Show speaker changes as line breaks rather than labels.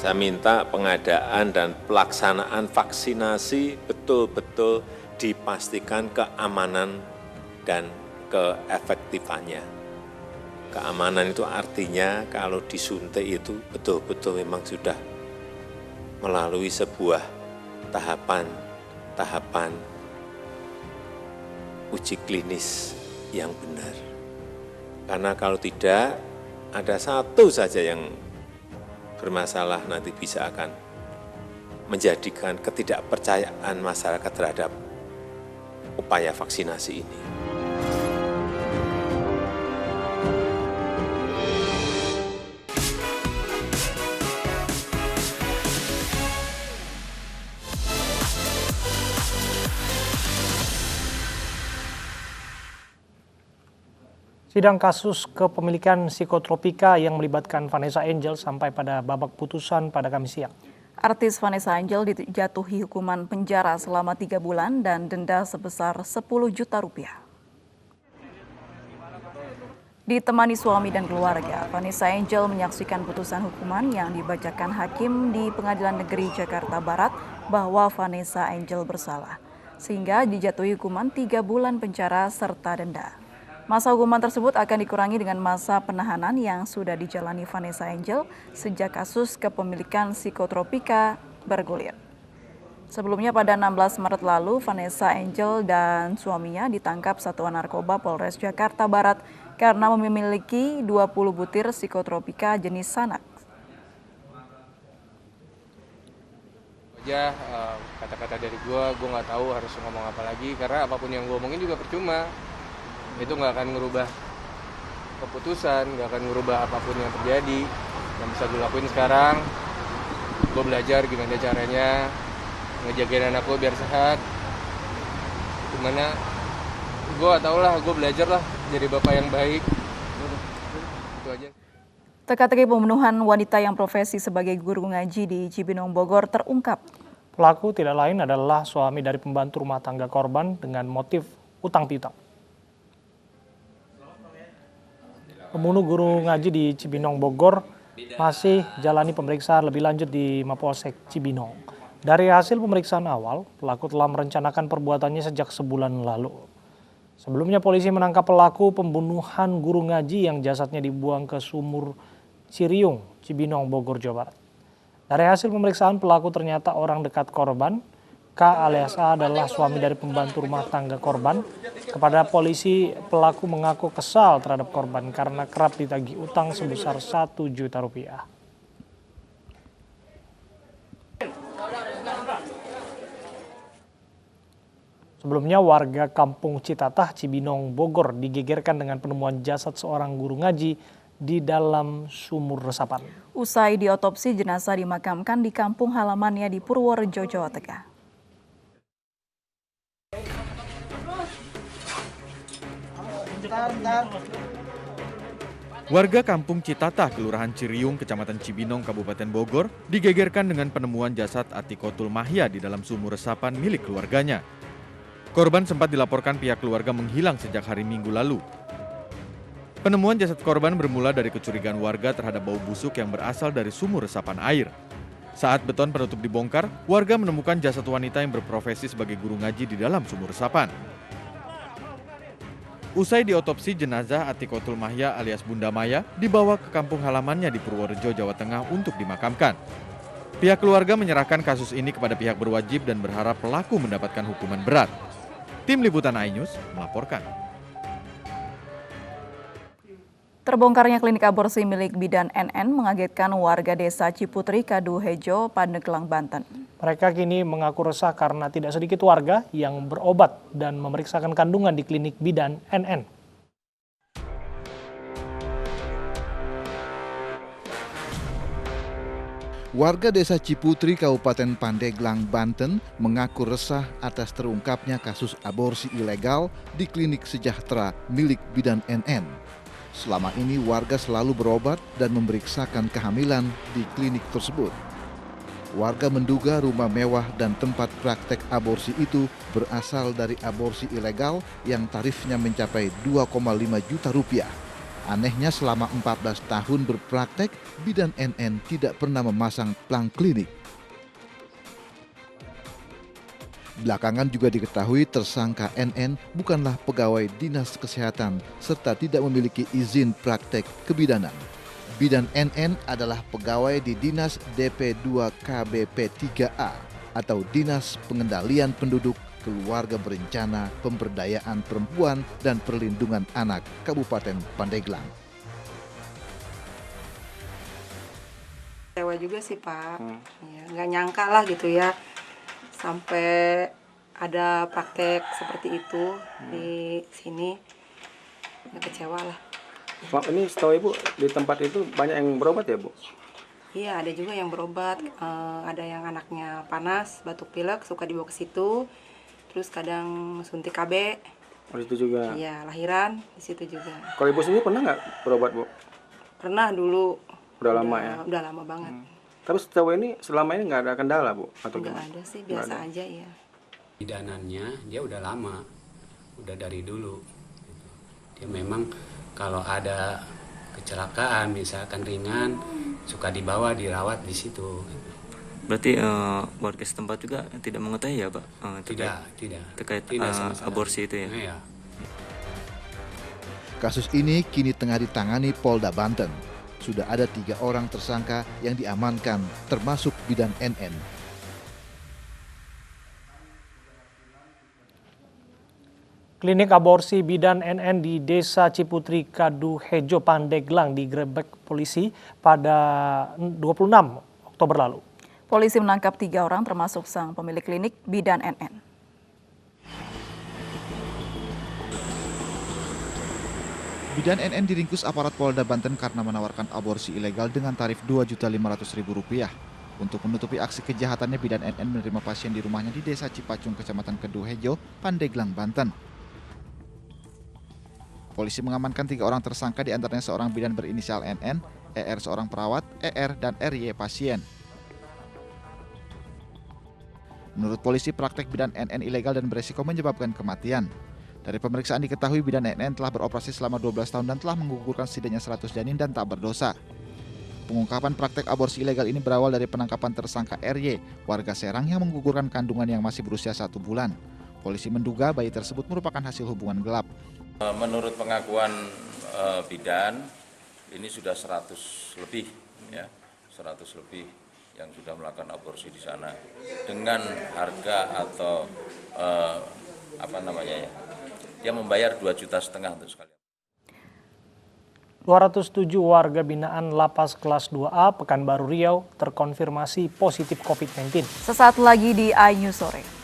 Saya minta pengadaan dan pelaksanaan vaksinasi betul-betul dipastikan keamanan dan keefektifannya. Keamanan itu artinya kalau disuntik itu betul-betul memang sudah melalui sebuah tahapan uji klinis yang benar. Karena kalau tidak, ada satu saja yang bermasalah nanti bisa akan menjadikan ketidakpercayaan masyarakat terhadap upaya vaksinasi ini.
Sidang kasus kepemilikan psikotropika yang melibatkan Vanessa Angel sampai pada babak putusan pada Kamis siang.
Artis Vanessa Angel dijatuhi hukuman penjara selama 3 bulan dan denda sebesar 10 juta rupiah. Ditemani suami dan keluarga, Vanessa Angel menyaksikan putusan hukuman yang dibacakan hakim di Pengadilan Negeri Jakarta Barat bahwa Vanessa Angel bersalah, sehingga dijatuhi hukuman 3 bulan penjara serta denda. Masa hukuman tersebut akan dikurangi dengan masa penahanan yang sudah dijalani Vanessa Angel sejak kasus kepemilikan psikotropika bergulir. Sebelumnya pada 16 Maret lalu, Vanessa Angel dan suaminya ditangkap Satuan Narkoba Polres Jakarta Barat karena memiliki 20 butir psikotropika jenis Xanax.
Kata-kata dari gue nggak tahu harus ngomong apa lagi, karena apapun yang gue omongin juga percuma. Itu nggak akan ngerubah keputusan, nggak akan ngerubah apapun yang terjadi. Yang bisa gue lakuin sekarang, gue belajar gimana caranya ngejagain anak gue biar sehat. Gimana, gue tau lah, gue belajar lah jadi bapak yang baik. Itu aja.
Teka-teki pembunuhan wanita yang profesi sebagai guru ngaji di Cibinong, Bogor terungkap.
Pelaku tidak lain adalah suami dari pembantu rumah tangga korban dengan motif utang piutang. Pembunuh guru ngaji di Cibinong, Bogor masih jalani pemeriksaan lebih lanjut di Mapolsek Cibinong. Dari hasil pemeriksaan awal, pelaku telah merencanakan perbuatannya sejak sebulan lalu. Sebelumnya polisi menangkap pelaku pembunuhan guru ngaji yang jasadnya dibuang ke sumur Ciriung, Cibinong, Bogor, Jawa Barat. Dari hasil pemeriksaan, pelaku ternyata orang dekat korban. K alias A adalah suami dari pembantu rumah tangga korban. Kepada polisi, pelaku mengaku kesal terhadap korban karena kerap ditagih utang sebesar 1 juta rupiah. Sebelumnya warga kampung Citatah, Cibinong, Bogor digegerkan dengan penemuan jasad seorang guru ngaji di dalam sumur resapan.
Usai diotopsi, jenazah dimakamkan di kampung halamannya di Purworejo, Jawa Tengah.
Warga kampung Citatah, Kelurahan Ciriung, Kecamatan Cibinong, Kabupaten Bogor, digegerkan dengan penemuan jasad Atikotul Mahya di dalam sumur resapan milik keluarganya. Korban sempat dilaporkan pihak keluarga menghilang sejak hari Minggu lalu. Penemuan jasad korban bermula dari kecurigaan warga terhadap bau busuk yang berasal dari sumur resapan air. Saat beton penutup dibongkar, warga menemukan jasad wanita yang berprofesi sebagai guru ngaji di dalam sumur resapan. Usai diotopsi, jenazah Atikotul Mahya alias Bunda Maya dibawa ke kampung halamannya di Purworejo, Jawa Tengah untuk dimakamkan. Pihak keluarga menyerahkan kasus ini kepada pihak berwajib dan berharap pelaku mendapatkan hukuman berat. Tim Liputan iNews melaporkan.
Terbongkarnya klinik aborsi milik bidan NN mengagetkan warga desa Ciputri, Kaduhejo, Pandeglang, Banten.
Mereka kini mengaku resah karena tidak sedikit warga yang berobat dan memeriksakan kandungan di klinik bidan NN.
Warga desa Ciputri, Kabupaten Pandeglang, Banten mengaku resah atas terungkapnya kasus aborsi ilegal di klinik sejahtera milik bidan NN. Selama ini warga selalu berobat dan memeriksakan kehamilan di klinik tersebut. Warga menduga rumah mewah dan tempat praktek aborsi itu berasal dari aborsi ilegal yang tarifnya mencapai 2,5 juta rupiah. Anehnya selama 14 tahun berpraktek, bidan NN tidak pernah memasang plang klinik. Belakangan juga diketahui tersangka NN bukanlah pegawai dinas kesehatan serta tidak memiliki izin praktek kebidanan. Bidan NN adalah pegawai di Dinas DP2 KBP 3A atau Dinas Pengendalian Penduduk, Keluarga Berencana, Pemberdayaan Perempuan, dan Perlindungan Anak Kabupaten Pandeglang.
Kecewa juga sih Pak, ya, nggak nyangka lah gitu ya, sampai ada praktek seperti itu di sini, nggak kecewa lah.
Ini setahu Ibu di tempat itu banyak yang berobat ya Bu?
Iya, ada juga yang berobat, ada yang anaknya panas, batuk pilek, suka dibawa ke situ. Terus kadang suntik KB.
Oh, itu juga?
Iya, lahiran di situ juga.
Kalau Ibu sendiri pernah nggak berobat Bu?
Pernah dulu.
Udah lama ya?
Udah lama banget.
Tapi setahu ini selama ini nggak ada kendala Bu? Atau
Nggak
gimana?
ada sih, biasa aja ya.
Bidanannya dia udah lama, udah dari dulu. Dia memang kalau ada kecelakaan misalkan ringan, suka dibawa dirawat di situ.
Berarti warga setempat juga tidak mengetahui ya Pak? Terkait aborsi itu ya?
Iya.
Kasus ini kini tengah ditangani Polda Banten. Sudah ada 3 orang tersangka yang diamankan, termasuk bidan NN.
Klinik aborsi bidan NN di Desa Ciputri, Kaduhejo, Pandeglang digerebek polisi pada 26 Oktober lalu.
Polisi menangkap 3 orang termasuk sang pemilik klinik bidan NN.
Bidan NN diringkus aparat Polda Banten karena menawarkan aborsi ilegal dengan tarif Rp2.500.000. Untuk menutupi aksi kejahatannya, bidan NN menerima pasien di rumahnya di Desa Cipacung, Kecamatan Kaduhejo, Pandeglang, Banten. Polisi mengamankan 3 orang tersangka, di antaranya seorang bidan berinisial NN, ER seorang perawat, ER dan RY pasien. Menurut polisi, praktek bidan NN ilegal dan beresiko menyebabkan kematian. Dari pemeriksaan diketahui bidan NN telah beroperasi selama 12 tahun dan telah menggugurkan setidaknya 100 janin dan tak berdosa. Pengungkapan praktek aborsi ilegal ini berawal dari penangkapan tersangka RY, warga Serang yang menggugurkan kandungan yang masih berusia 1 bulan. Polisi menduga bayi tersebut merupakan hasil hubungan gelap.
Menurut pengakuan bidan, ini sudah 100 lebih, ya, 100 lebih yang sudah melakukan aborsi di sana dengan harga atau dia membayar 2,5 juta untuk sekali.
207 warga binaan Lapas Kelas 2A Pekanbaru Riau terkonfirmasi positif COVID-19.
Sesaat lagi di iNews Sore.